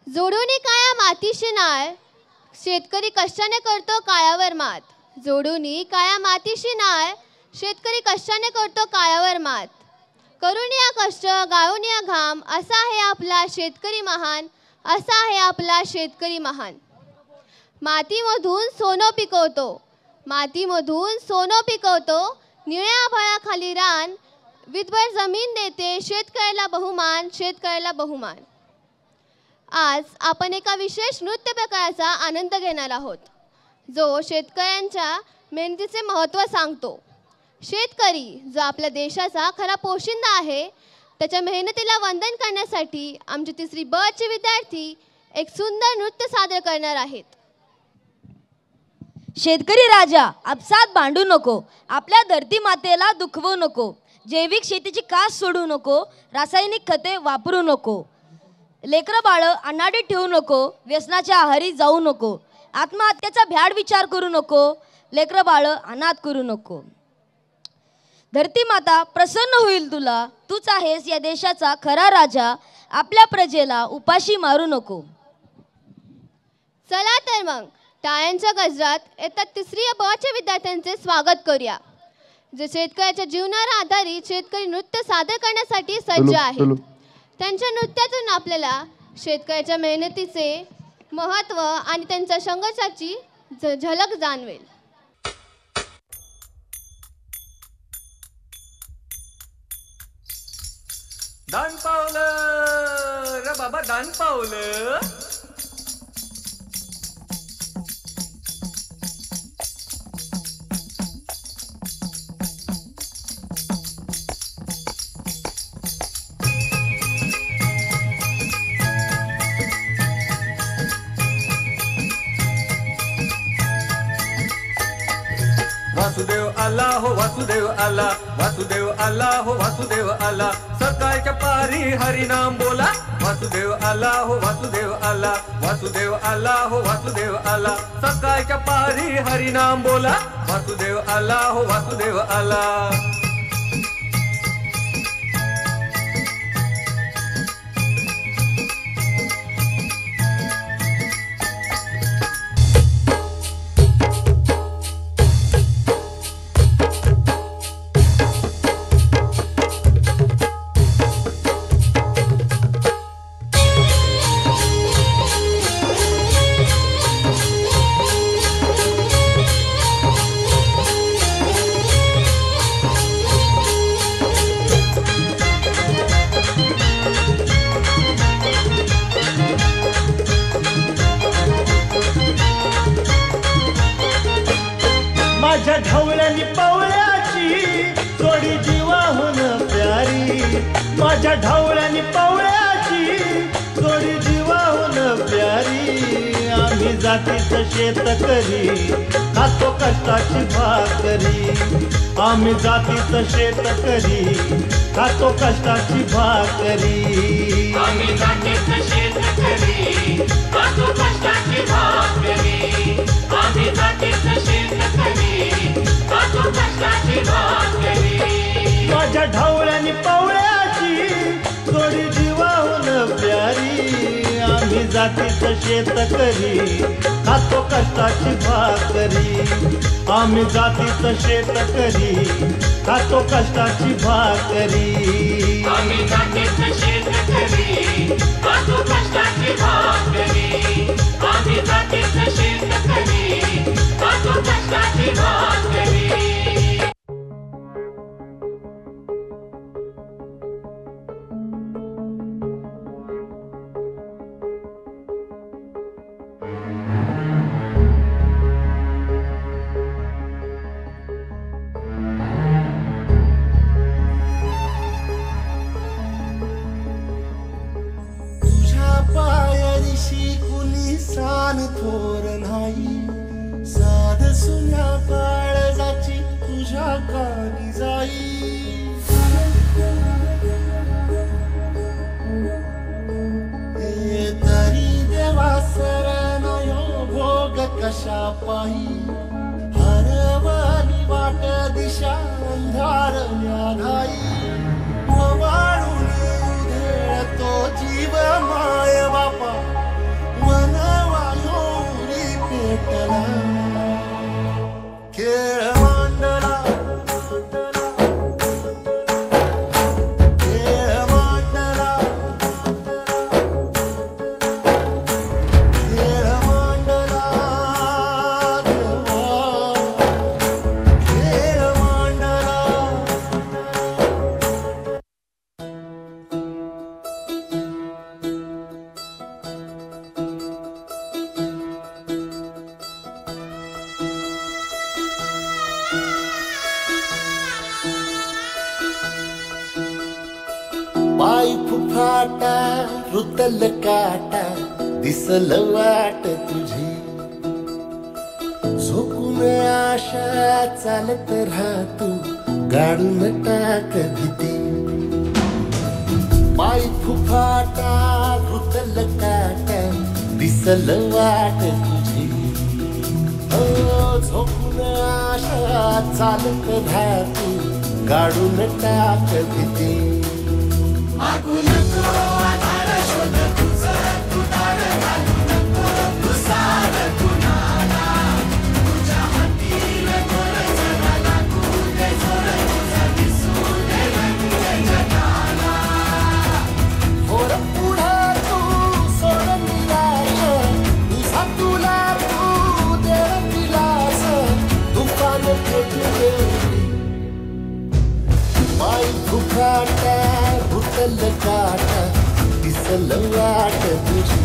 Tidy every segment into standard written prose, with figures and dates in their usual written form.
जोडूनी काया मातीशी नाळ, शेतकरी कष्टाने करतो काळावर मात. जोडूनी काया मातीशी नाळ, शेतकरी कष्टाने करतो काळावर मात. करून या कष्ट गाळून या घाम, असा आहे आपला शेतकरी महान, असा आहे आपला शेतकरी महान. मातीमधून सोनं पिकवतो, मातीमधून सोनं पिकवतो, निळ्या आभाळाखाली रान, विधभर जमीन देते शेतकऱ्याला बहुमान, शेतकऱ्याला बहुमान. आज आपण एका विशेष नृत्य प्रकाराचा आनंद घेणार आहोत, जो शेतकऱ्यांच्या मेहनतीचे महत्त्व सांगतो. शेतकरी जो आपल्या देशाचा खरा पोशिंदा आहे, त्याच्या मेहनतीला वंदन करण्यासाठी आमचे 3री ब चे विद्यार्थी एक सुंदर नृत्य सादर करणार आहेत. शेतकरी राजा आपसात भांडू नको, आपल्या धरती मातेला दुखवू नको. जैविक शेतीची कास सोडू नको, रासायनिक खते वापरू नको. लेकरं बाळ अनाडी ठेवू नको, व्यसनाच्या आहारी जाऊ नको. आत्महत्येचा भ्याड विचार करू नको, लेकरं बाळ अनाथ करू नको. धरती माता प्रसन्न होईल तुला, तूच आहेस या देशाचा खरा राजा. आपल्या प्रजेला उपाशी मारू नको. चला तर मग टाळ्यांच्या गजरात येतात 3री ब च्या विद्यार्थ्यांचे स्वागत करूया, जे शेतकऱ्याच्या जीवनावर आधारित शेतकरी नृत्य सादर करण्यासाठी सज्ज आहेत. त्यांच्या नृत्यातून आपल्याला शेतकऱ्याच्या मेहनतीचे महत्त्व आणि त्यांच्या संघर्षाची झलक जाणवेल. दान पावलं रे बाबा, दान पावलं. वासुदेव आला हो वासुदेव आला, वासुदेव आला हो वासुदेव आला. सकाळच्या पारी हरिनाम बोला. वासुदेव आला हो वासुदेव आला, वासुदेव आला हो वासुदेव आला. सकाळच्या पारी हरिनाम बोला. वासुदेव आला हो वासुदेव आला. माझ्या ढवळ्यानी पवळ्याची जोडी जीवाहून प्यारी. माझ्या ढवळ्यानी पवळ्याची जोडी जीवाहून प्यारी. आम्ही जातीचं शेतकरी खातो कष्टाची भाकरी. आम्ही जातीचं शेतकरी खातो कष्टाची भाकरी. आम्ही जातीचं शेतकरी खातो कष्टाची भाकरी. आम्ही जातीचं शेतकरी खातो कष्टाची भाकरी. माझ्या ढवळ्यानी पवळ्याची जोडी जीवाहून प्यारी. आम्ही जातीचं शेतकरी खातो कष्टाची भाकरी. आम्ही जातीचं शेतकरी खातो कष्टाची भाकरी. आम्ही जातीचं शेतकरी खातो कष्टाची भाकरी. आम्ही जातीचं शेतकरी खातो कष्टाची भाकरी. सान थोर नाही, साध सुना काळजाची तुझ्या कानी जाई. हे तरी देवा शरण यो भोग कशा पायी. हरवली वाट दिशा अंधारल्या घाई. वाळून उधळतो जीव माय बापा पाय फुफाटा रुतल काटा दिसल वाट तुझी झोकून आशा चालत राहतो गाडून टाक भीती पाय फुफाटा रुतल काटा दिसल वाट तुझी झोपून आशा चालत राहतो गाडून टाक भीती मागू नको आधार शोध तुझं तू दार घालू नको तू सार कुणाला तुझ्या हातील गोर जरा लागू दे जोर तुझा दिसू दे रंग जगाला थोर पुढं तू सोड निराश तुझा तुला तू देव दिलास तुफान पेटू दे पाय फुफाटा रुतल काटा दिसल वाट तुझी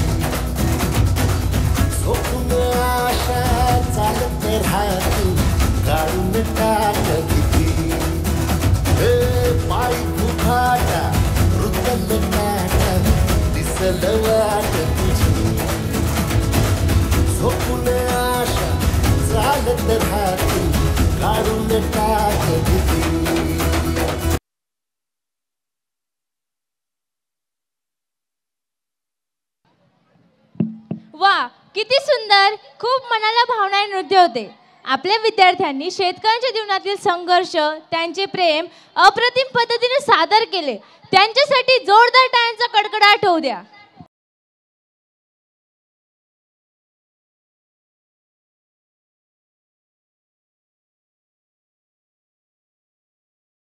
झोपून आशा चालत राहतो काढून टाक भीती पाय फुफाटा रुतल काटा दिसल वाट तुझी झोपून आशा चालत राहतो काढून टाक भीती वा, किती सुंदर, खूप मनाला भावणारे नृत्य होते. आपल्या विद्यार्थ्यांनी शेतकऱ्यांच्या जीवनातील संघर्ष, त्यांचे प्रेम अप्रतिम पद्धतीने सादर केले. त्यांच्यासाठी जोरदार टाळ्यांचा कडकडाट होऊ द्या.